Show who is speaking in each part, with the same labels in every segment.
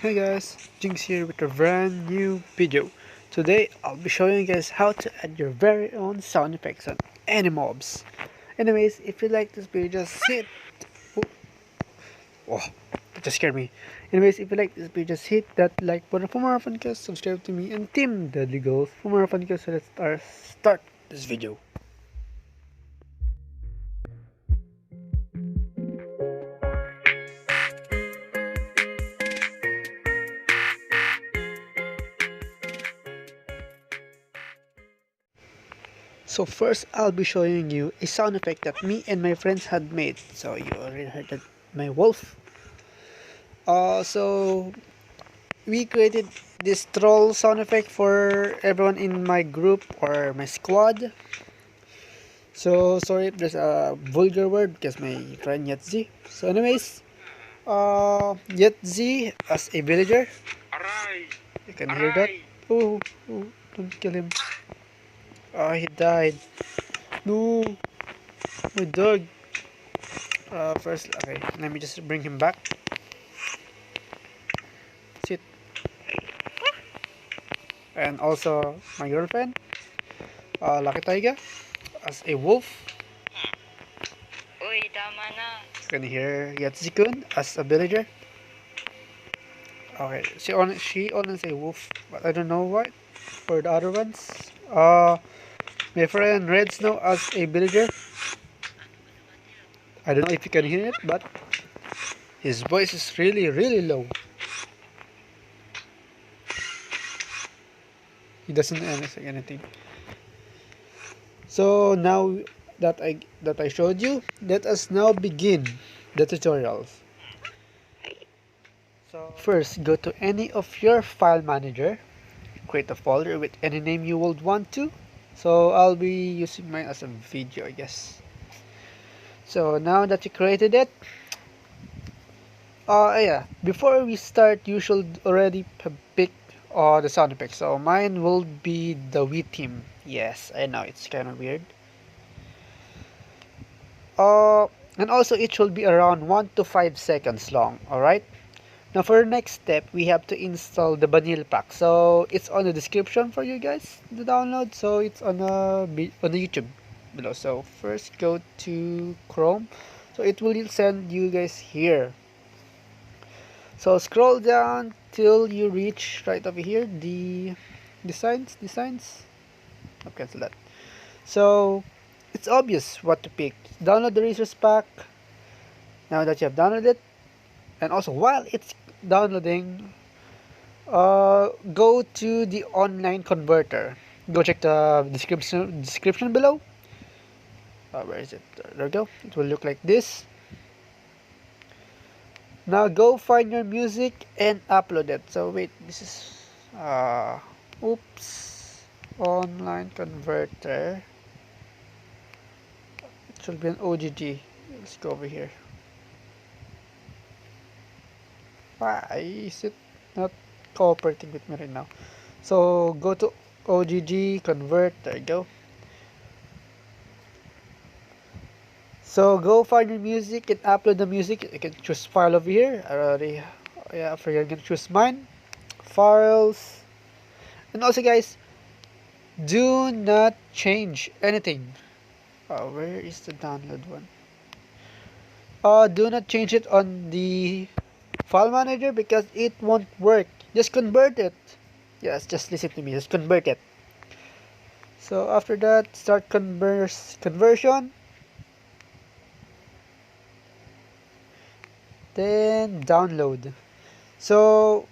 Speaker 1: Hey guys, Jinx here with a brand new video. Today I'll be showing you guys how to add your very own sound effects on any mobs. Anyways, if you like this video, just hit... Oh, that just scared me. Anyways, if you like this video, just hit that like button for more fun videos, subscribe to me, and Team Deadly Goals for more fun videos. So let's start this video. So first, I'll be showing you a sound effect that me and my friends had made. So you already heard that, my wolf. So we created this troll sound effect for everyone in my group or my squad. So sorry if there's a vulgar word because my friend Yetzi. So anyways, Yetzi as a villager. You can hear that. Oh, oh, don't kill him. Oh, he died. No, my dog. First, okay, let me just bring him back. Sit. And also my girlfriend, Lucky Taiga, as a wolf.
Speaker 2: Uy, tama na.
Speaker 1: You can hear Yatsi-kun as a villager. Okay, she only say wolf, but I don't know why. For the other ones, my friend Red Snow as a villager. I don't know if you can hear it, but his voice is really low. He doesn't say anything. So now that I showed you, let us now begin the tutorials. So first, go to any of your file manager, create a folder with any name you would want to. So I'll be using mine as a video, I guess. So now that you created it, yeah, before we start, you should already pick the sound effects. So mine will be the Wii theme. Yes, I know it's kind of weird. Uh, and also it should be around 1 to 5 seconds long. All right. Now for the next step, we have to install the vanilla pack. So it's on the description for you guys to download. So it's on the YouTube below. So first go to Chrome. So it will send you guys here. So scroll down till you reach right over here the designs. I'll cancel that. So it's obvious what to pick. Download the resource pack. Now that you have downloaded it, and also while it's downloading, go to the online converter. Go check the description below. Where is it? There we go. It will look like this. Now go find your music and upload it. So wait, this is oops, online converter. It should be an OGG. Let's go over here. Why is it not cooperating with me right now? So go to OGG convert. There you go. So go find your music and upload the music. You can choose file over here. I already, yeah, for you, I'm gonna choose mine. Files. And also, guys, do not change anything. Where is the download one? Do not change it on the file manager because it won't work. Just convert it. Yes, just listen to me. Just convert it. So after that, start conversion. Then download. So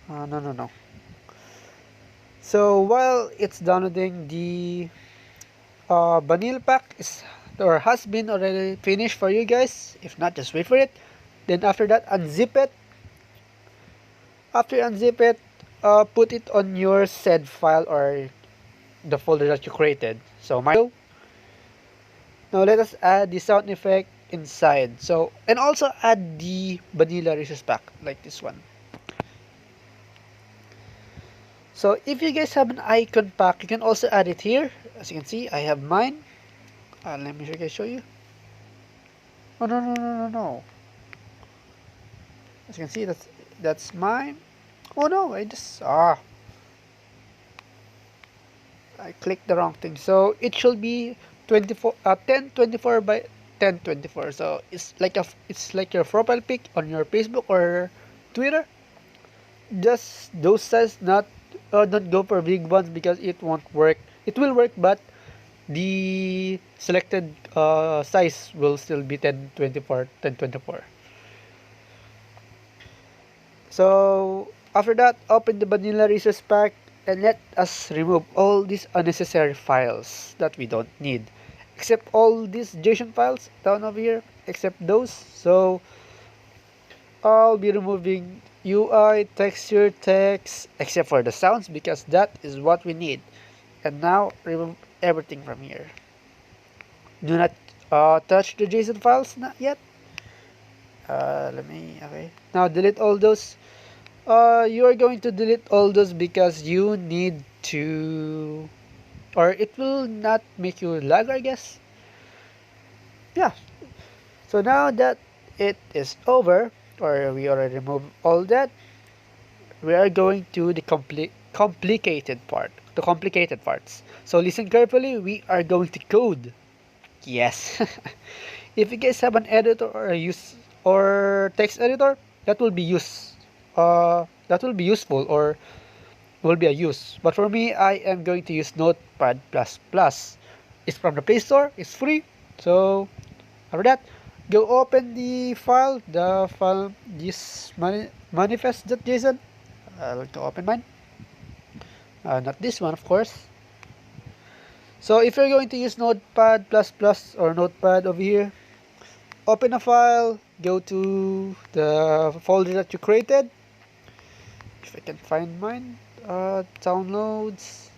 Speaker 1: no. So while it's downloading, the vanilla pack is or has been already finished for you guys. If not, just wait for it. Then after that, unzip it. After unzip it, put it on your said file or the folder that you created. So now let us add the sound effect inside. So and also add the vanilla resource pack like this one. So if you guys have an icon pack, you can also add it here. As you can see, I have mine. Let me show you. Oh no. As you can see, that's mine. Oh no, I clicked the wrong thing. So it should be 1024 by 1024. So it's like your profile pic on your Facebook or Twitter. Just those size, not go for big ones because it won't work. It will work, but the selected size will still be 1024. So after that, open the vanilla resource pack and let us remove all these unnecessary files that we don't need. Except all these JSON files down over here, except those. So I'll be removing UI, texture, text, except for the sounds because that is what we need. And now remove everything from here. Do not touch the JSON files, not yet. Okay. Now delete all those. You are going to delete all those because you need to, or it will not make you lag, I guess. Yeah. So now that it is over, or we already removed all that, we are going to the complicated parts. So listen carefully, we are going to code. Yes. If you guys have an editor or a use or text editor, that will be that will be useful or will be a use. But for me, I am going to use Notepad++. It's from the Play Store. It's free. So after that, go open the file this manifest.json. I'll to open mine. Not this one, of course. So if you're going to use Notepad++ or Notepad over here, open a file, go to the folder that you created. If I can find mine, downloads.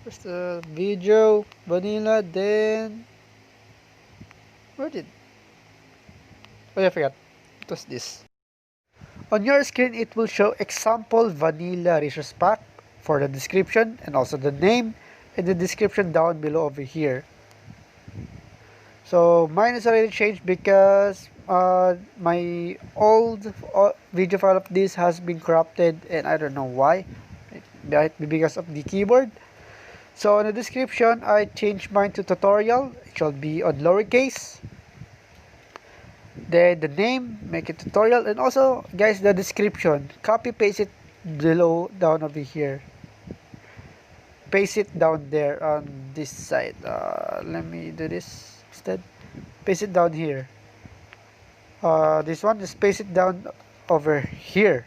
Speaker 1: First the video, vanilla, then where did? Oh yeah, I forgot. It was this. On your screen, it will show example vanilla resource pack for the description and also the name and the description down below over here. So mine is already changed because my old video file of this has been corrupted and I don't know why. It might be because of the keyboard. So in the description, I changed mine to tutorial. It shall be on lowercase. Then the name, make it tutorial, and also guys the description, copy paste it below down over here. Paste it down there on this side. Let me do this instead. Paste it down here. This one, just paste it down over here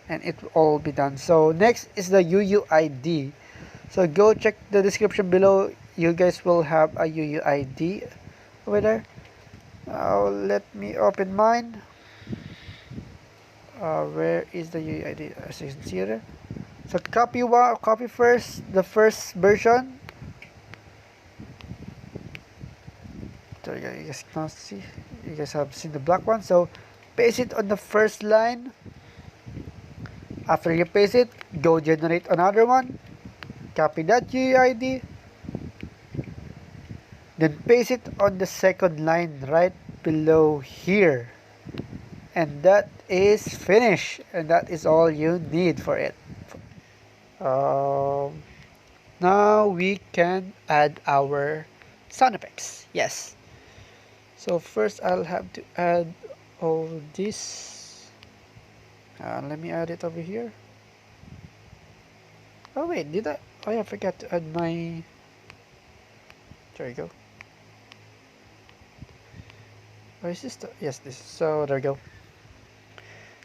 Speaker 1: and it will all be done. So next is the UUID. So go check the description below. You guys will have a UUID over there. Let me open mine. Where is the UUID? As you can see there. So copy first the first version. So you guys can see. You guys have seen the black one. So paste it on the first line. After you paste it, go generate another one. Copy that UUID. Then paste it on the second line right below here. And that is finished. And that is all you need for it. Now we can add our sound effects. Yes. So first I'll have to add all this. Let me add it over here. Oh wait, did I? Oh yeah, I forgot to add my... There you go. Or is this yes, this. So there you go.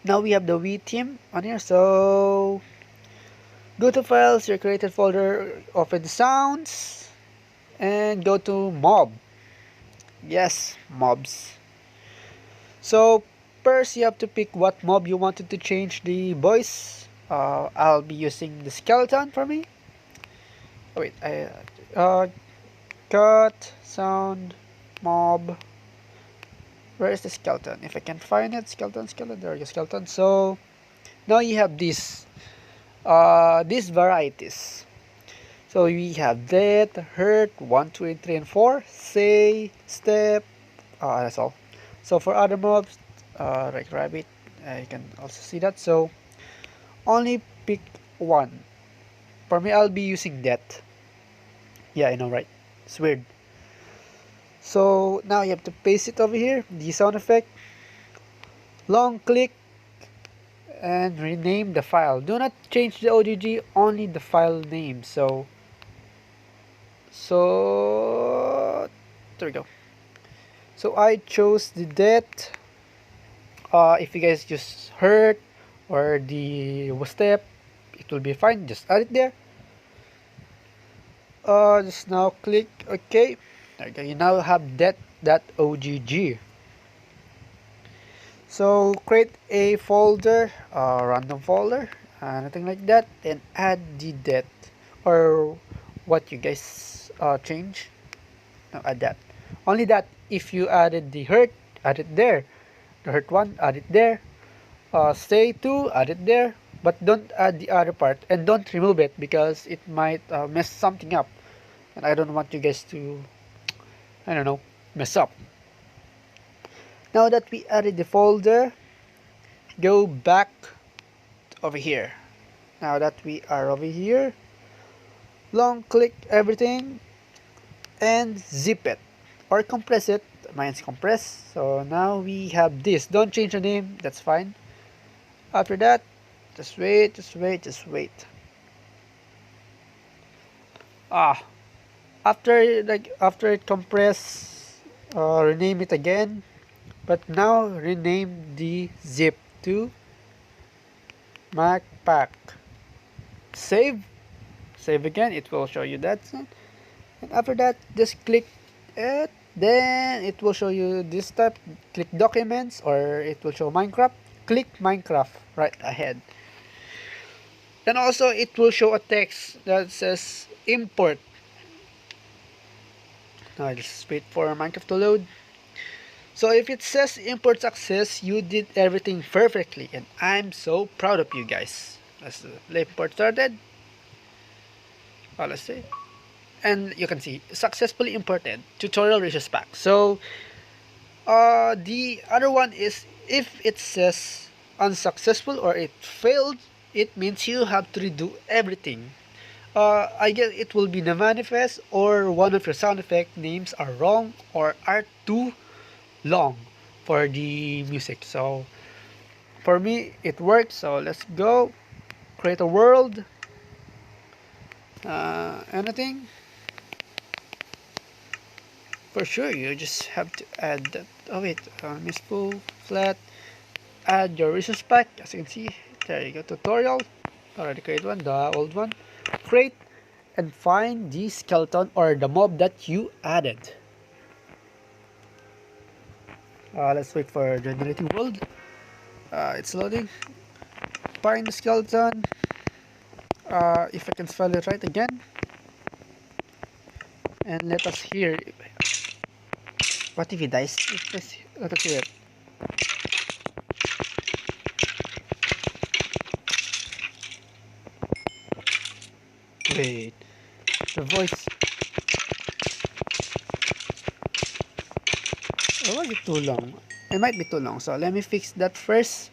Speaker 1: Now we have the Wii theme on here. So go to files, your created folder, open the sounds, and go to mob. Yes, mobs. So first you have to pick what mob you wanted to change the voice. I'll be using the skeleton for me. Oh, wait, cut sound mob. Where is the skeleton? If I can find it, skeleton. There you go, skeleton. So now you have these varieties. So we have that, hurt, 1, 2, and 3, and 4, say, step, that's all. So for other mobs, like rabbit, You can also see that. So only pick one. For me, I'll be using that. Yeah, I know, right? It's weird. So now you have to paste it over here, the sound effect, long click, and rename the file. Do not change the OGG, only the file name. So there we go. So I chose the det. If you guys just heard or the step, it will be fine. Just add it there. Just now click OK. There you go. You now have det.ogg. So create a folder, random folder, anything like that, and add the det or what you guys change. Now add that. Only that if you added the hurt, add it there. The hurt one, add it there. Stay 2, add it there. But don't add the other part and don't remove it because it might mess something up. And I don't want you guys to, I don't know, mess up. Now that we added the folder, go back over here. Now that we are over here, long click everything and zip it or compress it. Mine's compressed. So now we have this. Don't change the name, that's fine. After that, just wait. After it compress, rename it again. But now rename the zip to MacPack. Save again, it will show you that. And after that, just click it. Then it will show you this type. Click documents or it will show Minecraft. Click Minecraft right ahead. Then also it will show a text that says import. Now just wait for Minecraft to load. So if it says import success, you did everything perfectly and I'm so proud of you guys. Let's import started. Let's see. And you can see successfully imported tutorial resource pack. So the other one is if it says unsuccessful or it failed, it means you have to redo everything. I guess it will be the manifest or one of your sound effect names are wrong or are too long for the music. So for me it worked. So let's go create a world. Anything. For sure, you just have to add that. Oh wait, miss full flat. Add your resource pack. As you can see, there you go. Tutorial. Already create one, the old one. Create and find the skeleton or the mob that you added. Let's wait for generating world. It's loading. Find the skeleton. If I can spell it right again. And let us hear. What if he dies? Let us hear it. Wait. The voice. Oh, was it too long? It might be too long, so let me fix that first.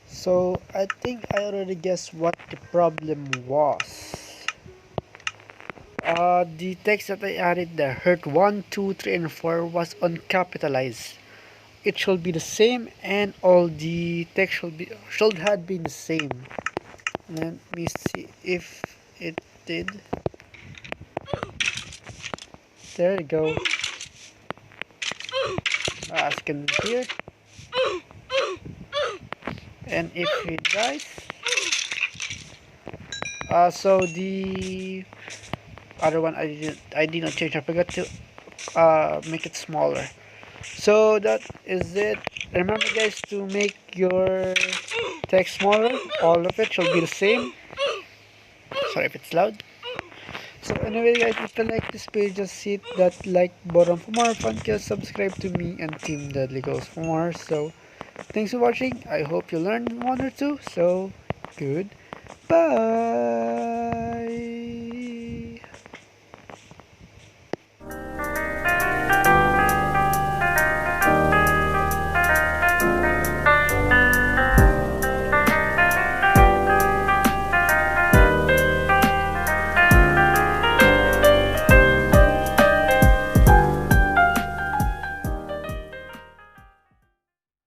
Speaker 1: So I think I already guessed what the problem was. The text that I added there, hurt 1, 2, 3, and 4 was uncapitalized. It should be the same, and all the text should have been the same. Let me see if it did. There you go. As you can hear. And if he dies, so the other one I did not change. I forgot to make it smaller. So that is it. Remember guys to make your text smaller. All of it should be the same. Sorry if it's loud. So anyway guys, if you like this page, just hit that like button for more fun. Just subscribe to me and Team Deadly Goes for more. So thanks for watching. I hope you learned one or two. So good. Bye.